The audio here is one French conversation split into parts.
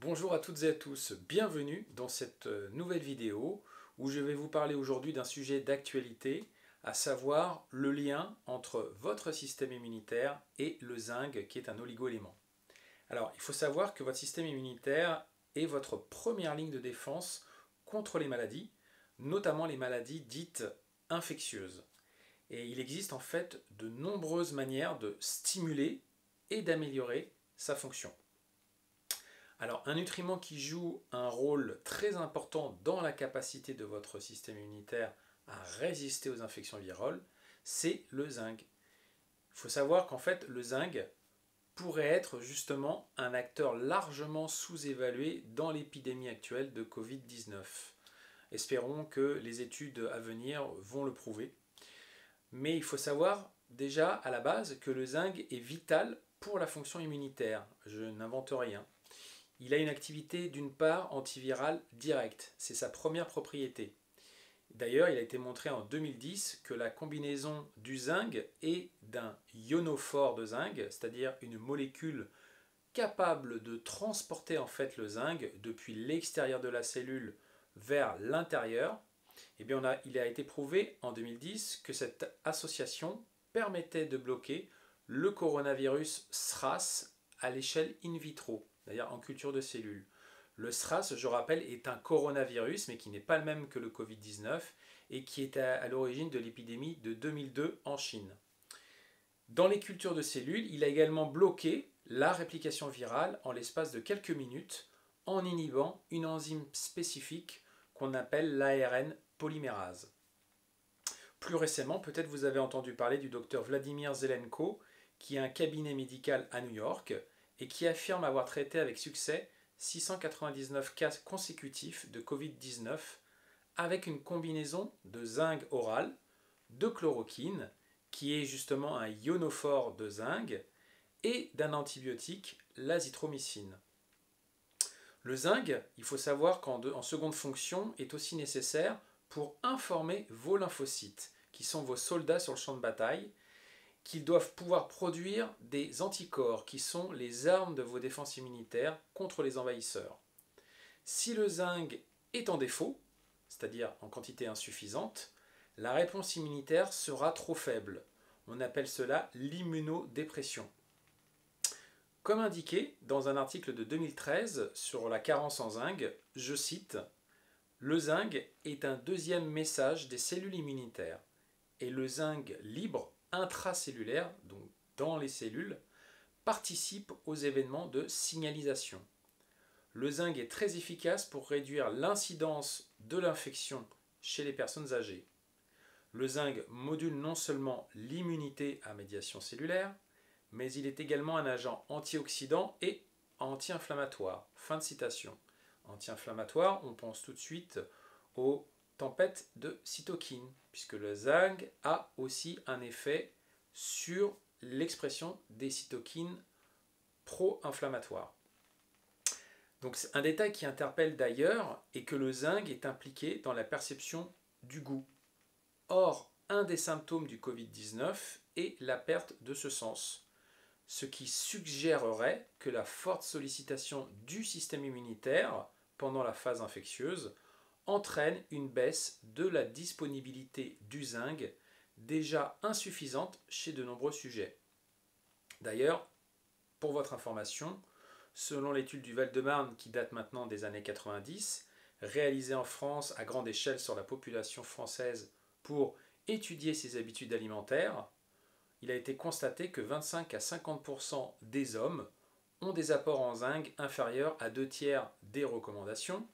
Bonjour à toutes et à tous, bienvenue dans cette nouvelle vidéo où je vais vous parler aujourd'hui d'un sujet d'actualité, à savoir le lien entre votre système immunitaire et le zinc qui est un oligoélément. Alors il faut savoir que votre système immunitaire est votre première ligne de défense contre les maladies, notamment les maladies dites infectieuses. Et il existe en fait de nombreuses manières de stimuler et d'améliorer sa fonction. Alors, un nutriment qui joue un rôle très important dans la capacité de votre système immunitaire à résister aux infections virales, c'est le zinc. Il faut savoir qu'en fait, le zinc pourrait être justement un acteur largement sous-évalué dans l'épidémie actuelle de Covid-19. Espérons que les études à venir vont le prouver. Mais il faut savoir déjà à la base que le zinc est vital pour la fonction immunitaire. Je n'invente rien. Il a une activité d'une part antivirale directe, c'est sa première propriété. D'ailleurs, il a été montré en 2010 que la combinaison du zinc et d'un ionophore de zinc, c'est-à-dire une molécule capable de transporter en fait le zinc depuis l'extérieur de la cellule vers l'intérieur, eh bien il a été prouvé en 2010 que cette association permettait de bloquer le coronavirus SRAS à l'échelle in vitro, c'est-à-dire en culture de cellules. Le SRAS, je rappelle, est un coronavirus, mais qui n'est pas le même que le Covid-19 et qui est à l'origine de l'épidémie de 2002 en Chine. Dans les cultures de cellules, il a également bloqué la réplication virale en l'espace de quelques minutes en inhibant une enzyme spécifique qu'on appelle l'ARN polymérase. Plus récemment, peut-être vous avez entendu parler du docteur Vladimir Zelenko, qui a un cabinet médical à New York et qui affirme avoir traité avec succès 699 cas consécutifs de Covid-19 avec une combinaison de zinc oral, de chloroquine, qui est justement un ionophore de zinc, et d'un antibiotique, l'azithromycine. Le zinc, il faut savoir qu'en seconde fonction, est aussi nécessaire pour informer vos lymphocytes, qui sont vos soldats sur le champ de bataille, qu'ils doivent pouvoir produire des anticorps, qui sont les armes de vos défenses immunitaires contre les envahisseurs. Si le zinc est en défaut, c'est-à-dire en quantité insuffisante, la réponse immunitaire sera trop faible. On appelle cela l'immunodépression. Comme indiqué dans un article de 2013 sur la carence en zinc, je cite: le zinc est un deuxième message des cellules immunitaires et le zinc libre intracellulaire, donc dans les cellules, participe aux événements de signalisation. Le zinc est très efficace pour réduire l'incidence de l'infection chez les personnes âgées. Le zinc module non seulement l'immunité à médiation cellulaire, mais il est également un agent antioxydant et anti-inflammatoire. Fin de citation. Anti-inflammatoire, on pense tout de suite aux tempêtes de cytokines, puisque le zinc a aussi un effet sur l'expression des cytokines pro-inflammatoires. Donc un détail qui interpelle d'ailleurs est que le zinc est impliqué dans la perception du goût. Or, un des symptômes du Covid-19 est la perte de ce sens, ce qui suggérerait que la forte sollicitation du système immunitaire pendant la phase infectieuse entraîne une baisse de la disponibilité du zinc, déjà insuffisante chez de nombreux sujets. D'ailleurs, pour votre information, selon l'étude du Val-de-Marne qui date maintenant des années 90, réalisée en France à grande échelle sur la population française pour étudier ses habitudes alimentaires, il a été constaté que 25 à 50% des hommes ont des apports en zinc inférieurs à 2/3 des recommandations.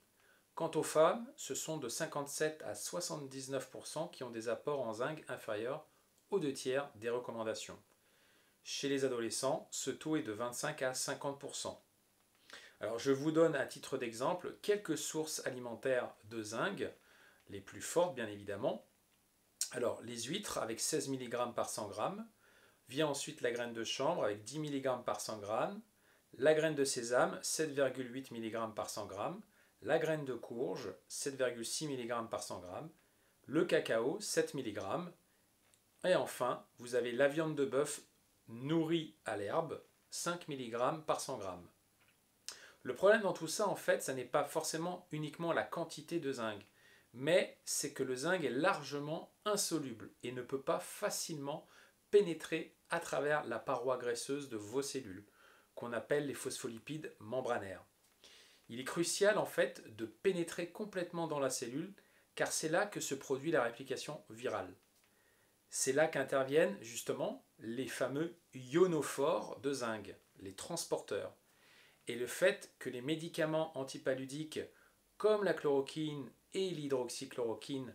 Quant aux femmes, ce sont de 57 à 79% qui ont des apports en zinc inférieurs aux 2/3 des recommandations. Chez les adolescents, ce taux est de 25 à 50%. Alors je vous donne à titre d'exemple quelques sources alimentaires de zinc, les plus fortes bien évidemment. Alors les huîtres avec 16 mg par 100 g, vient ensuite la graine de chanvre avec 10 mg par 100 g, la graine de sésame 7,8 mg par 100 g, la graine de courge 7,6 mg par 100 g, le cacao 7 mg, et enfin vous avez la viande de bœuf nourrie à l'herbe 5 mg par 100 g. Le problème dans tout ça, en fait, ça n'est pas forcément uniquement la quantité de zinc, mais c'est que le zinc est largement insoluble et ne peut pas facilement pénétrer à travers la paroi graisseuse de vos cellules, qu'on appelle les phospholipides membranaires. Il est crucial en fait de pénétrer complètement dans la cellule, car c'est là que se produit la réplication virale. C'est là qu'interviennent justement les fameux ionophores de zinc, les transporteurs. Et le fait que les médicaments antipaludiques comme la chloroquine et l'hydroxychloroquine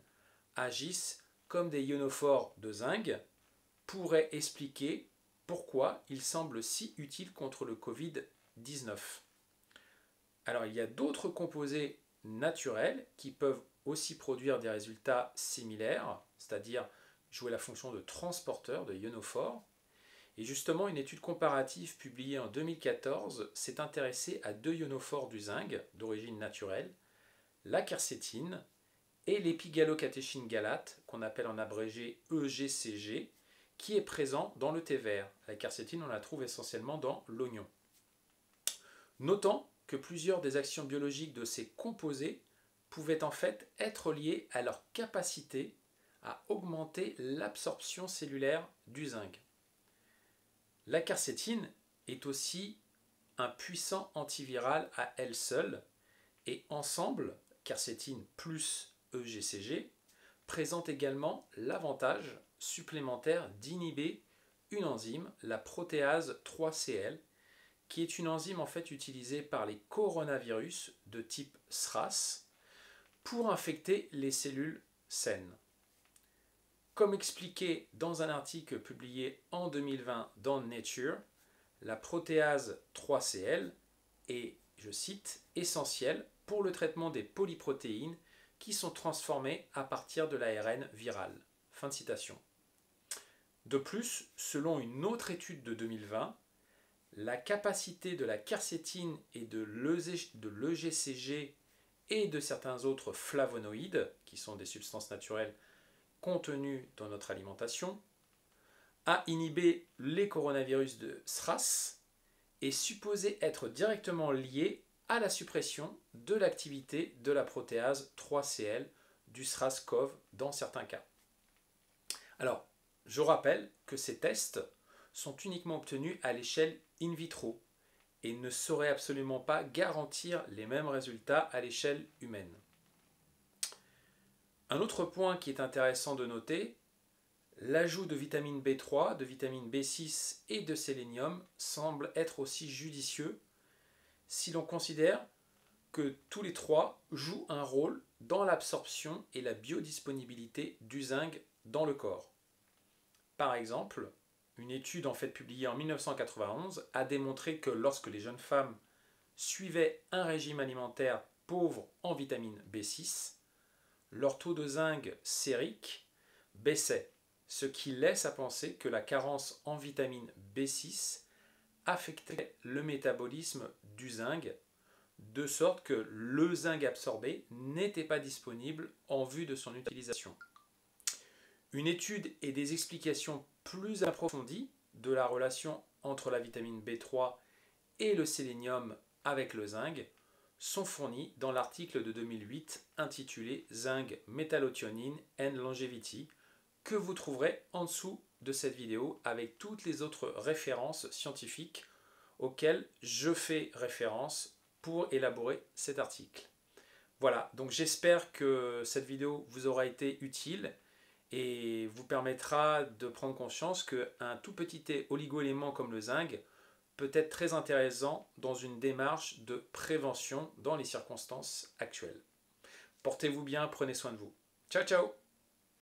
agissent comme des ionophores de zinc pourrait expliquer pourquoi ils semblent si utiles contre le Covid-19. Alors il y a d'autres composés naturels qui peuvent aussi produire des résultats similaires, c'est-à-dire jouer la fonction de transporteur, de ionophore. Et justement, une étude comparative publiée en 2014 s'est intéressée à deux ionophores du zinc d'origine naturelle, la quercétine et l'épigallocatechin galate, qu'on appelle en abrégé EGCG, qui est présent dans le thé vert. La quercétine, on la trouve essentiellement dans l'oignon. Notons que plusieurs des actions biologiques de ces composés pouvaient en fait être liées à leur capacité à augmenter l'absorption cellulaire du zinc. La quercétine est aussi un puissant antiviral à elle seule et ensemble, quercétine plus EGCG, présente également l'avantage supplémentaire d'inhiber une enzyme, la protéase 3CL, qui est une enzyme en fait utilisée par les coronavirus de type SRAS pour infecter les cellules saines. Comme expliqué dans un article publié en 2020 dans Nature, la protéase 3CL est, je cite, essentielle pour le traitement des polyprotéines qui sont transformées à partir de l'ARN viral. Fin de citation. De plus, selon une autre étude de 2020, la capacité de la quercétine et de l'EGCG et de certains autres flavonoïdes, qui sont des substances naturelles contenues dans notre alimentation, à inhiber les coronavirus de SRAS est supposée être directement liée à la suppression de l'activité de la protéase 3CL du SRAS-CoV dans certains cas. Alors, je rappelle que ces tests sont uniquement obtenus à l'échelle in vitro et ne sauraient absolument pas garantir les mêmes résultats à l'échelle humaine. Un autre point qui est intéressant de noter, l'ajout de vitamine B3, de vitamine B6 et de sélénium semble être aussi judicieux si l'on considère que tous les trois jouent un rôle dans l'absorption et la biodisponibilité du zinc dans le corps. Par exemple, une étude en fait publiée en 1991 a démontré que lorsque les jeunes femmes suivaient un régime alimentaire pauvre en vitamine B6, leur taux de zinc sérique baissait, ce qui laisse à penser que la carence en vitamine B6 affectait le métabolisme du zinc, de sorte que le zinc absorbé n'était pas disponible en vue de son utilisation. Une étude et des explications plus approfondies de la relation entre la vitamine B3 et le sélénium avec le zinc sont fournies dans l'article de 2008 intitulé Zinc, Métallothionine and Longevity, que vous trouverez en dessous de cette vidéo avec toutes les autres références scientifiques auxquelles je fais référence pour élaborer cet article. Voilà, donc j'espère que cette vidéo vous aura été utile et vous permettra de prendre conscience qu'un tout petit oligo-élément comme le zinc peut être très intéressant dans une démarche de prévention dans les circonstances actuelles. Portez-vous bien, prenez soin de vous. Ciao, ciao!